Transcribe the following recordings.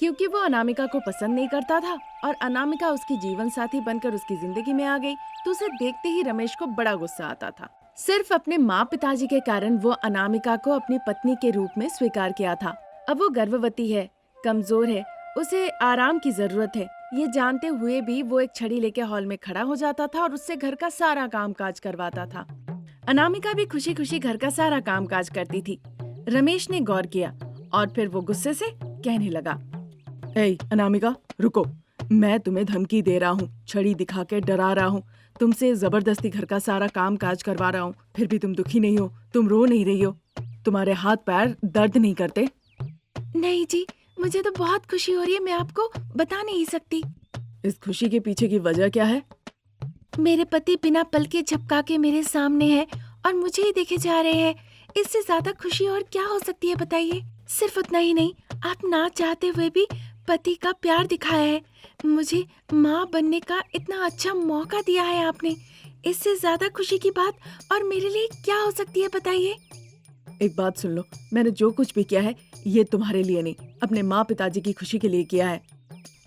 क्योंकि वो अनामिका को पसंद नहीं करता था और अनामिका उसकी जीवन साथी बनकर उसकी जिंदगी में आ गई, तो उसे देखते ही रमेश को बड़ा गुस्सा आता था। सिर्फ अपने माँ पिताजी के कारण वो अनामिका को अपनी पत्नी के रूप में स्वीकार किया था। अब वो गर्भवती है, कमजोर है, उसे आराम की जरूरत है। ये जानते हुए भी वो एक छड़ी लेके हॉल में खड़ा हो जाता था और उससे घर का सारा काम काज करवाता था। अनामिका भी खुशी खुशी घर का सारा काम काज करती थी। रमेश ने गौर किया और फिर वो गुस्से से कहने लगा, ए अनामिका, रुको। मैं तुम्हें धमकी दे रहा हूँ, छड़ी दिखा के डरा रहा हूँ, तुमसे जबरदस्ती घर का सारा काम काज करवा रहा हूँ, फिर भी तुम दुखी नहीं हो, तुम रो नहीं रही हो, तुम्हारे हाथ पैर दर्द नहीं करते? नहीं जी, मुझे तो बहुत खुशी हो रही है, मैं आपको बता नहीं सकती। इस खुशी के पीछे की वजह क्या है? मेरे पति बिना पलके झपका के मेरे सामने है और मुझे ही देखे जा रहे हैं। इससे ज्यादा खुशी और क्या हो सकती है बताइए? सिर्फ उतना ही नहीं, आप ना चाहते हुए भी पति का प्यार दिखाया है, मुझे माँ बनने का इतना अच्छा मौका दिया है आपने। इससे ज्यादा खुशी की बात और मेरे लिए क्या हो सकती है बताइए? एक बात सुन लो, मैंने जो कुछ भी किया है ये तुम्हारे लिए नहीं, अपने माँ पिताजी की खुशी के लिए किया है।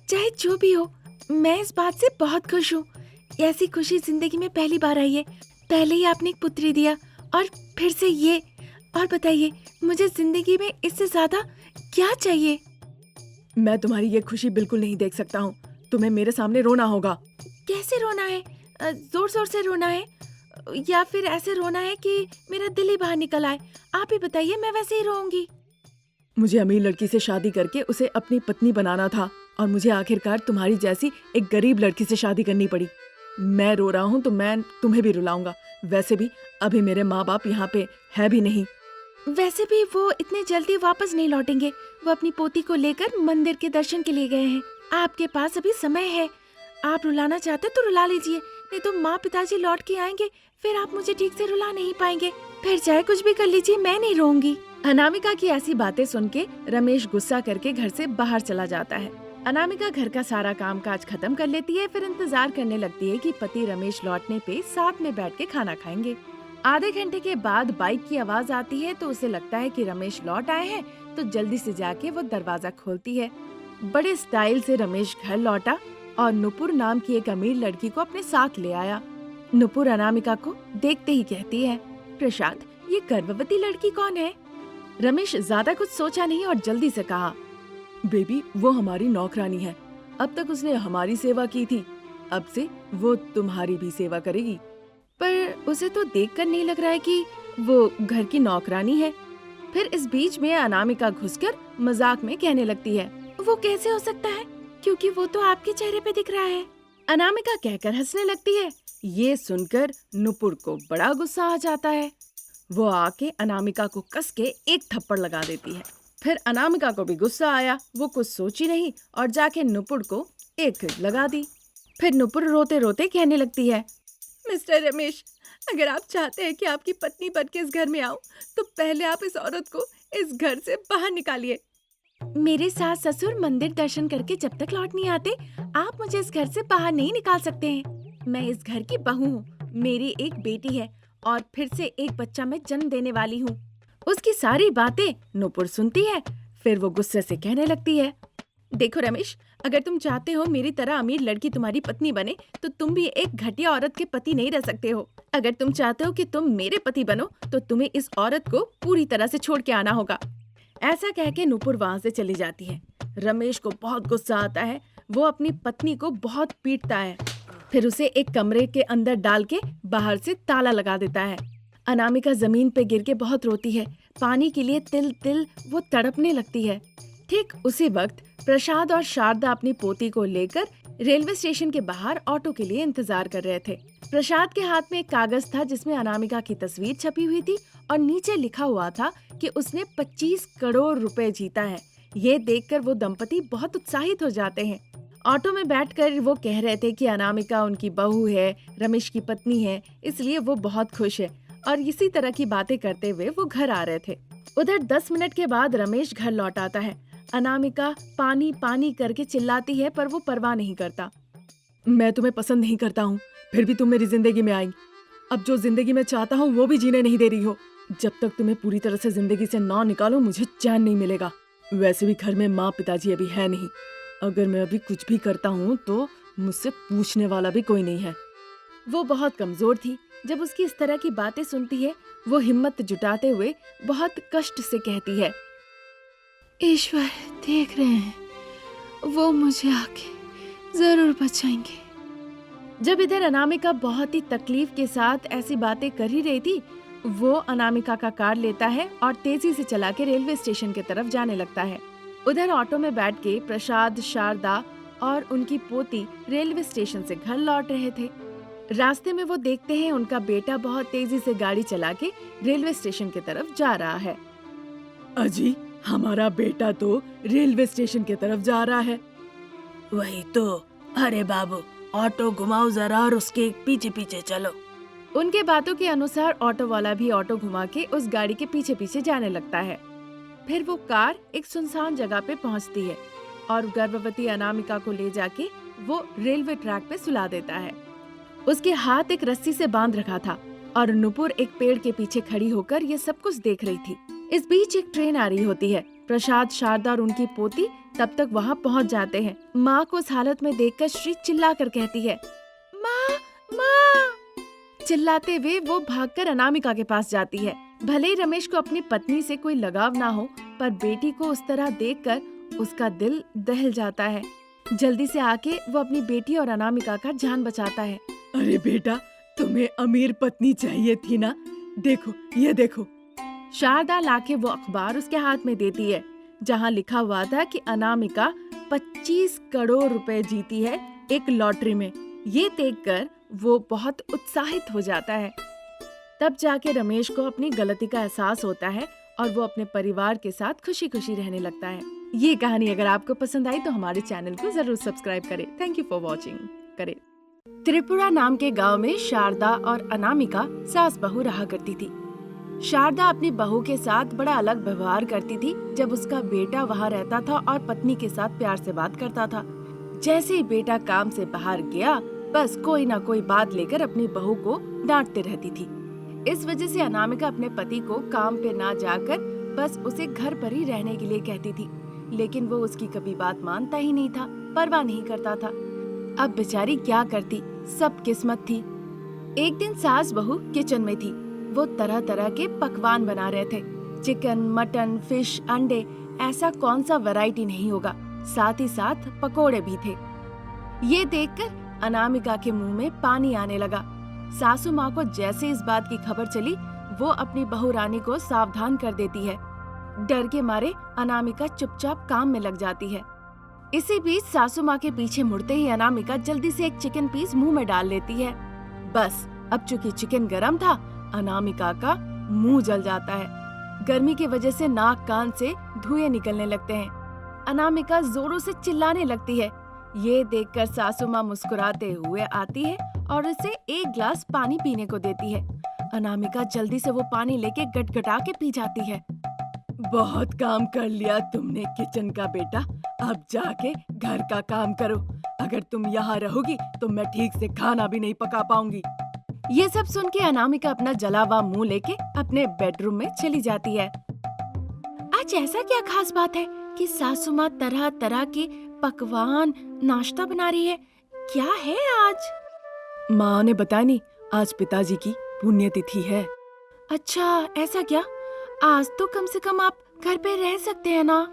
चाहे जो भी हो, मैं इस बात से बहुत खुश हूँ। ऐसी खुशी जिंदगी में पहली बार आई है। पहले ही आपने एक पुत्री दिया और फिर से ये। और बताइए, मुझे जिंदगी में इससे ज्यादा क्या चाहिए? मैं तुम्हारी ये खुशी बिल्कुल नहीं देख सकता हूँ, तुम्हें मेरे सामने रोना होगा। कैसे रोना है? जोर जोर से रोना है या फिर ऐसे रोना है कि मेरा दिल ही बाहर निकल आए? आप ही बताइए, मैं वैसे ही रोऊंगी। मुझे अमीर लड़की से शादी करके उसे अपनी पत्नी बनाना था और मुझे आखिरकार तुम्हारी जैसी एक गरीब लड़की से शादी करनी पड़ी। मैं रो रहा हूँ तो मैं तुम्हें भी रुलाऊंगा। वैसे भी अभी मेरे माँ बाप यहाँ पे है भी नहीं। वैसे भी वो इतनी जल्दी वापस नहीं लौटेंगे। वो अपनी पोती को लेकर मंदिर के दर्शन के लिए गए हैं। आपके पास अभी समय है, आप रुलाना चाहते तो रुला लीजिए, नहीं तो माँ पिताजी लौट के आएंगे, फिर आप मुझे ठीक से रुला नहीं पाएंगे। फिर चाहे कुछ भी कर लीजिए, मैं नहीं रोऊंगी। अनामिका की ऐसी बातें सुन के रमेश गुस्सा करके घर से बाहर चला जाता है। अनामिका घर का सारा काम काज खत्म कर लेती है, फिर इंतजार करने लगती है कि पति रमेश लौटने पे साथ में बैठ के खाना खाएंगे। आधे घंटे के बाद बाइक की आवाज आती है तो उसे लगता है कि रमेश लौट आए हैं, तो जल्दी से जाके वो दरवाजा खोलती है। बड़े स्टाइल से रमेश घर लौटा और नुपुर नाम की एक अमीर लड़की को अपने साथ ले आया। नुपुर अनामिका को देखते ही कहती है, प्रसाद, ये गर्भवती लड़की कौन है? रमेश ज्यादा कुछ सोचा नहीं और जल्दी से कहा, बेबी, वो हमारी नौकरानी है। अब तक उसने हमारी सेवा की थी, अब से वो तुम्हारी भी सेवा करेगी। पर उसे तो देखकर नहीं लग रहा है कि वो घर की नौकरानी है। फिर इस बीच में अनामिका घुसकर मजाक में कहने लगती है, वो कैसे हो सकता है, क्योंकि वो तो आपके चेहरे पे दिख रहा है। अनामिका कहकर हंसने लगती है। ये सुनकर नुपुर को बड़ा गुस्सा आ जाता है। वो आके अनामिका को कस के एक थप्पड़ लगा देती है। फिर अनामिका को भी गुस्सा आया, वो कुछ सोची नहीं और जाके नुपुर को एक लगा दी। फिर नुपुर रोते रोते कहने लगती है, मिस्टर रमेश, अगर आप चाहते हैं कि आपकी पत्नी बन के इस घर में आऊं, तो पहले आप इस औरत को इस घर से बाहर निकालिए। मेरे सास ससुर मंदिर दर्शन करके जब तक लौट नहीं आते, आप मुझे इस घर से बाहर नहीं निकाल सकते हैं। मैं इस घर की बहू हूँ, मेरी एक बेटी है और फिर से एक बच्चा मैं जन्म देने वाली हूँ। उसकी सारी बातें नुपुर सुनती है। फिर वो गुस्से से कहने लगती है, देखो रमेश, अगर तुम चाहते हो मेरी तरह अमीर लड़की तुम्हारी पत्नी बने, तो तुम भी एक घटिया औरत के पति नहीं रह सकते हो। अगर तुम चाहते हो कि तुम मेरे पति बनो, तो तुम्हें इस औरत को पूरी तरह से छोड़ के आना होगा। ऐसा कह के नुपुर वहाँ से चली जाती है। रमेश को बहुत गुस्सा आता है। वो अपनी पत्नी को बहुत पीटता है, फिर उसे एक कमरे के अंदर डाल के बाहर से ताला लगा देता है। अनामिका जमीन पे गिर के बहुत रोती है। पानी के लिए तिल तिल वो तड़पने लगती है। ठीक उसी वक्त प्रसाद और शारदा अपनी पोती को लेकर रेलवे स्टेशन के बाहर ऑटो के लिए इंतजार कर रहे थे। प्रसाद के हाथ में एक कागज था जिसमें अनामिका की तस्वीर छपी हुई थी और नीचे लिखा हुआ था कि उसने 25 करोड़ रुपए जीता है। ये देखकर वो दंपति बहुत उत्साहित हो जाते हैं। ऑटो में बैठकर वो कह रहे थे कि अनामिका उनकी बहू है, रमेश की पत्नी है, इसलिए वो बहुत खुश है। और इसी तरह की बातें करते हुए वो घर आ रहे थे। उधर 10 मिनट के बाद रमेश घर लौट आता है। अनामिका पानी पानी करके चिल्लाती है, पर वो परवाह नहीं करता। मैं तुम्हें पसंद नहीं करता हूँ, फिर भी तुम मेरी जिंदगी में आई। अब जो जिंदगी में चाहता हूँ वो भी जीने नहीं दे रही हो। जब तक तुम्हें पूरी तरह से जिंदगी से ना निकालो, मुझे चैन नहीं मिलेगा। वैसे भी घर में माँ पिताजी अभी है नहीं। अगर मैं अभी कुछ भी करता हूँ तो मुझसे पूछने वाला भी कोई नहीं है। वो बहुत कमजोर थी। जब उसकी इस तरह की बातें सुनती है, वो हिम्मत जुटाते हुए बहुत कष्ट से कहती है, ईश्वर देख रहे हैं, वो मुझे आके जरूर बचाएंगे। जब इधर अनामिका बहुत ही तकलीफ के साथ ऐसी बातें कर ही रही थी, वो अनामिका का कार लेता है और तेजी से चला के रेलवे स्टेशन की तरफ जाने लगता है। उधर ऑटो में बैठ के प्रसाद, शारदा और उनकी पोती रेलवे स्टेशन से घर लौट रहे थे। रास्ते में वो देखते हैं उनका बेटा बहुत तेजी से गाड़ी चला के रेलवे स्टेशन की तरफ जा रहा है। अजी, हमारा बेटा तो रेलवे स्टेशन की तरफ जा रहा है। वही तो। अरे बाबू, ऑटो घुमाओ जरा और उसके पीछे पीछे चलो। उनके बातों के अनुसार ऑटो वाला भी ऑटो घुमा के उस गाड़ी के पीछे पीछे जाने लगता है। फिर वो कार एक सुनसान जगह पे पहुंचती है और गर्भवती अनामिका को ले जाके वो रेलवे ट्रैक पे सुला देता है। उसके हाथ एक रस्सी से बांध रखा था और नुपुर एक पेड़ के पीछे खड़ी होकर ये सब कुछ देख रही थी। इस बीच एक ट्रेन आ रही होती है। प्रसाद, शारदा और उनकी पोती तब तक वहाँ पहुँच जाते हैं। माँ को उस हालत में देखकर श्री चिल्लाकर कहती है, माँ, माँ। चिल्लाते हुए वो भागकर अनामिका के पास जाती है। भले ही रमेश को अपनी पत्नी से कोई लगाव ना हो, पर बेटी को उस तरह देखकर उसका दिल दहल जाता है। जल्दी से आके वो अपनी बेटी और अनामिका का जान बचाता है। अरे बेटा, तुम्हें अमीर पत्नी चाहिए थी ना? देखो, ये देखो। शारदा लाके वो अखबार उसके हाथ में देती है, जहाँ लिखा हुआ था कि अनामिका 25 करोड़ रुपए जीती है एक लॉटरी में। ये देखकर वो बहुत उत्साहित हो जाता है। तब जाके रमेश को अपनी गलती का एहसास होता है और वो अपने परिवार के साथ खुशी खुशी रहने लगता है। ये कहानी अगर आपको पसंद आई तो हमारे चैनल को जरूर सब्सक्राइब करें। थैंक यू फॉर वॉचिंग करें। त्रिपुरा नाम के गांव में शारदा और अनामिका सास बहू रहा करती थी। शारदा अपनी बहू के साथ बड़ा अलग व्यवहार करती थी। जब उसका बेटा वहाँ रहता था और पत्नी के साथ प्यार से बात करता था, जैसे ही बेटा काम से बाहर गया, बस कोई ना कोई बात लेकर अपनी बहू को डांटते रहती थी। इस वजह से अनामिका अपने पति को काम पे ना जाकर बस उसे घर पर ही रहने के लिए कहती थी, लेकिन वो उसकी कभी बात मानता ही नहीं था, परवाह नहीं करता था। अब बेचारी क्या करती, सब किस्मत थी। एक दिन सास बहू किचन में थी। वो तरह तरह के पकवान बना रहे थे। चिकन, मटन, फिश, अंडे, ऐसा कौन सा वैरायटी नहीं होगा। साथ ही साथ पकोड़े भी थे। ये देखकर अनामिका के मुंह में पानी आने लगा। सासू माँ को जैसे इस बात की खबर चली, वो अपनी बहू रानी को सावधान कर देती है। डर के मारे अनामिका चुपचाप काम में लग जाती है। इसी बीच सासू माँ के पीछे मुड़ते ही अनामिका जल्दी से एक चिकन पीस मुंह में डाल लेती है। बस अब चूंकि चिकन गरम था, अनामिका का मुंह जल जाता है। गर्मी की वजह से नाक कान से धुएं निकलने लगते हैं। अनामिका जोरों से चिल्लाने लगती है। ये देखकर सासू माँ मुस्कुराते हुए आती है और उसे एक ग्लास पानी पीने को देती है। अनामिका जल्दी से वो पानी लेके गटगटा के पी जाती है। बहुत काम कर लिया तुमने किचन का बेटा, अब जाके घर का काम करो। अगर तुम यहाँ रहोगी तो मैं ठीक से खाना भी नहीं पका पाऊंगी। ये सब सुन के अनामिका अपना जला हुआ मुंह लेके अपने बेडरूम में चली जाती है। आज ऐसा क्या खास बात है कि सासू माँ तरह तरह के पकवान, नाश्ता बना रही है? क्या है आज? माँ ने बताया नहीं, आज पिताजी की पुण्यतिथि है। अच्छा, ऐसा क्या? आज तो कम से कम आप घर पे रह सकते हैं ना?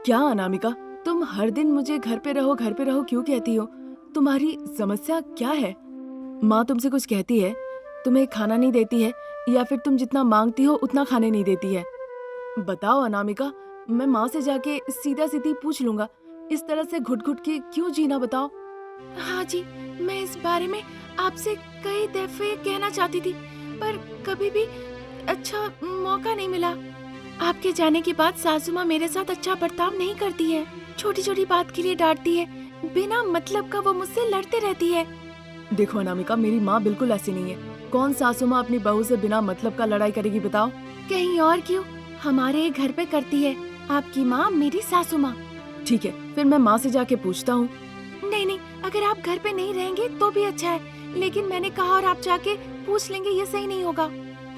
क्या अनामिका, तुम हर दिन मुझे घर पे रहो क्यों कहती हो? तुम्हारी समस्या क्या है? माँ तुमसे कुछ कहती है? तुम्हें खाना नहीं देती है या फिर तुम जितना मांगती हो उतना खाने नहीं देती है? बताओ अनामिका, मैं माँ से जाके सीधा सीधी पूछ लूंगा। इस तरह से घुट घुट के क्यों जीना, बताओ। हाँ जी, मैं इस बारे में आपसे कई दफे कहना चाहती थी, पर कभी भी अच्छा मौका नहीं मिला। आपके जाने के बाद सासू माँ मेरे साथ अच्छा बर्ताव नहीं करती है। छोटी छोटी बात के लिए डांटती है। बिना मतलब का वो मुझसे लड़ते रहती है। देखो अनामिका, मेरी माँ बिल्कुल ऐसी नहीं है। कौन सासू माँ अपनी बहू से बिना मतलब का लड़ाई करेगी, बताओ। कहीं और क्यों, हमारे घर पे करती है आपकी माँ, मेरी सासू माँ। ठीक है, फिर मैं माँ से जाके पूछता हूँ। नहीं, अगर आप घर पे नहीं रहेंगे तो भी अच्छा है, लेकिन मैंने कहा और आप जाके पूछ लेंगे, ये सही नहीं होगा।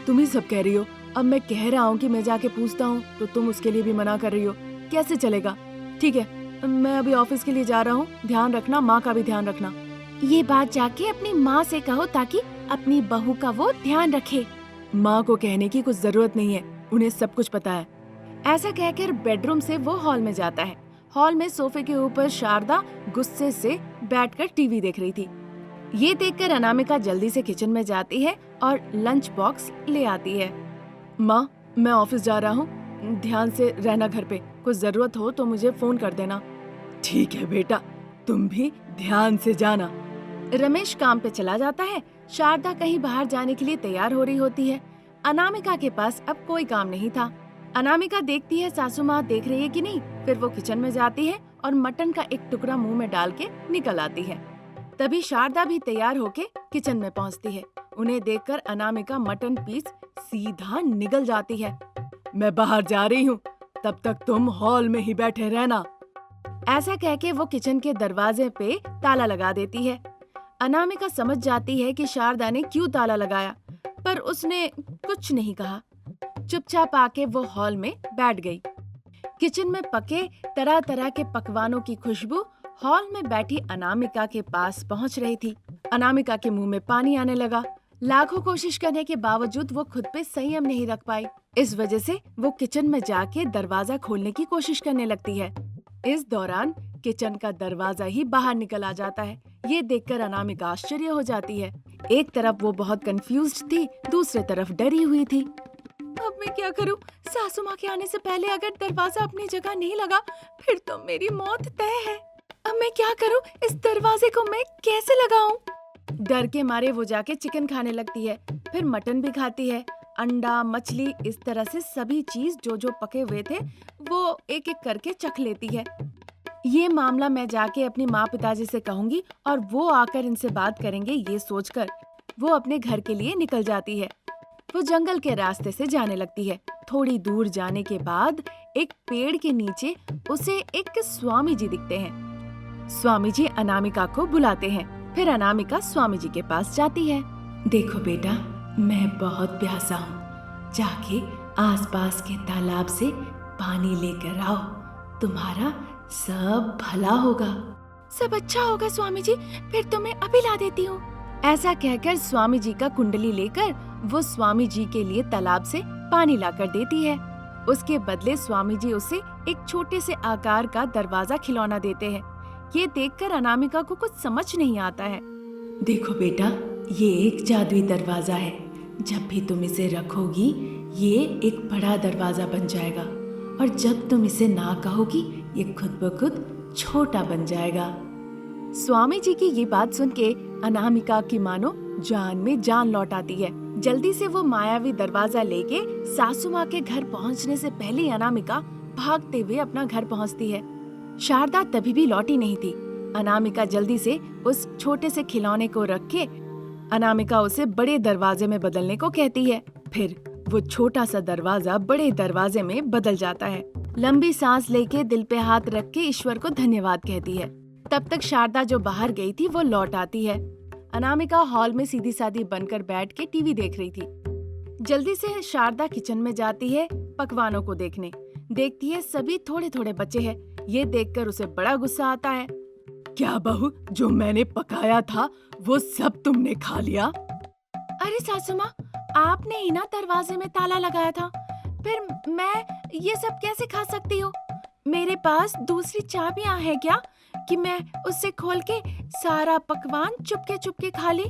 तुम ही सब कह रही हो। अब मैं कह रहा हूँ कि मैं जाके पूछता हूँ तो तुम उसके लिए भी मना कर रही हो। कैसे चलेगा? ठीक है, मैं अभी ऑफिस के लिए जा रहा हूँ, ध्यान रखना, माँ का भी ध्यान रखना। ये बात जाके अपनी माँ से कहो ताकि अपनी बहू का वो ध्यान रखे। माँ को कहने की कुछ जरूरत नहीं है, उन्हें सब कुछ पता है। ऐसा कहकर बेडरूम से वो हॉल में जाता है। हॉल में सोफे के ऊपर शारदा गुस्से से बैठकर टीवी देख रही थी। ये देखकर अनामिका जल्दी से किचन में जाती है और लंच बॉक्स ले आती है। माँ, मैं ऑफिस जा रहा हूँ, ध्यान से रहना घर पे, कुछ जरूरत हो तो मुझे फोन कर देना। ठीक है बेटा, तुम भी ध्यान से जाना। रमेश काम पे चला जाता है। शारदा कहीं बाहर जाने के लिए तैयार हो रही होती है। अनामिका के पास अब कोई काम नहीं था। अनामिका देखती है सासू माँ देख रही है कि नहीं, फिर वो किचन में जाती है और मटन का एक टुकड़ा मुंह में डाल के निकल आती है। तभी शारदा भी तैयार होके किचन में पहुंचती है। उन्हें देखकर अनामिका मटन पीस सीधा निगल जाती है। मैं बाहर जा रही हूँ, तब तक तुम हॉल में ही बैठे रहना। ऐसा कहके वो किचन के दरवाजे पे ताला लगा देती है। अनामिका समझ जाती है कि शारदा ने क्यों ताला लगाया, पर उसने कुछ नहीं कहा। चुपचाप आके वो हॉल में बैठ गई। किचन में पके तरह तरह के पकवानों की खुशबू हॉल में बैठी अनामिका के पास पहुंच रही थी। अनामिका के मुंह में पानी आने लगा। लाखों कोशिश करने के बावजूद वो खुद पे संयम नहीं रख पाई। इस वजह से वो किचन में जाके दरवाजा खोलने की कोशिश करने लगती है। इस दौरान किचन का दरवाजा ही बाहर निकल आ जाता है। ये देखकर अनामिका आश्चर्य हो जाती है। एक तरफ वो बहुत कंफ्यूज्ड थी, दूसरी तरफ डरी हुई थी। अब मैं क्या करूं? सासू माँ के आने से पहले अगर दरवाजा अपनी जगह नहीं लगा, फिर तो मेरी मौत तय है। अब मैं क्या करूं? इस दरवाजे को मैं कैसे लगाऊं? डर के मारे वो जाके चिकन खाने लगती है, फिर मटन भी खाती है, अंडा, मछली, इस तरह से सभी चीज जो जो पके हुए थे वो एक एक करके चख लेती है। ये मामला मैं जाके अपनी माँ पिताजी से कहूंगी और वो आकर इनसे बात करेंगे, ये सोचकर वो अपने घर के लिए निकल जाती है। वो जंगल के रास्ते से जाने लगती है। थोड़ी दूर जाने के बाद एक पेड़ के नीचे उसे एक स्वामी जी दिखते हैं। स्वामी जी अनामिका को बुलाते हैं। फिर अनामिका स्वामी जी के पास जाती है। देखो बेटा, मैं बहुत प्यासा हूँ, जाके आसपास के तालाब से पानी लेकर आओ, तुम्हारा सब भला होगा। सब अच्छा होगा स्वामी जी, फिर तो मैं अभी ला देती हूँ। ऐसा कहकर स्वामी जी का कुंडली लेकर वो स्वामी जी के लिए तालाब से पानी लाकर देती है। उसके बदले स्वामी जी उसे एक छोटे से आकार का दरवाजा खिलौना देते हैं। ये देखकर अनामिका को कुछ समझ नहीं आता है। देखो बेटा, ये एक जादुई दरवाजा है, जब भी तुम इसे रखोगी ये एक बड़ा दरवाजा बन जाएगा और जब तुम इसे ना कहोगी ये खुद ब खुद छोटा बन जाएगा। स्वामी जी की ये बात सुन के अनामिका की मानो जान में जान लौट आती है। जल्दी से वो मायावी दरवाजा लेके सासू माँ के घर पहुँचने से पहले अनामिका भागते हुए अपना घर पहुँचती है। शारदा तभी भी लौटी नहीं थी। अनामिका जल्दी से उस छोटे से खिलौने को रख के अनामिका उसे बड़े दरवाजे में बदलने को कहती है। फिर वो छोटा सा दरवाजा बड़े दरवाजे में बदल जाता है। लंबी सांस लेके दिल पे हाथ रख के ईश्वर को धन्यवाद कहती है। तब तक शारदा जो बाहर गई थी वो लौट आती है। अनामिका हॉल में सीधी सादी बनकर बैठ के टीवी देख रही थी। जल्दी से शारदा किचन में जाती है पकवानों को देखने। देखती है सभी थोड़े थोड़े बचे हैं। ये देखकर उसे बड़ा गुस्सा आता है। क्या बहू, जो मैंने पकाया था वो सब तुमने खा लिया? अरे सासू माँ, आपने ही ना दरवाजे में ताला लगाया था, फिर मैं ये सब कैसे खा सकती हूँ? मेरे पास दूसरी चाबियाँ हैं क्या कि मैं उससे खोल के सारा पकवान चुपके चुपके खा ली?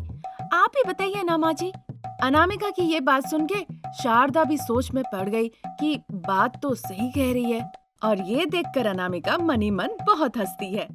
आप ही बताइए ना माँ जी। अनामिका की ये बात सुन के शारदा भी सोच में पड़ गई कि बात तो सही कह रही है और ये देखकर अनामिका मनी मन बहुत हंसती है।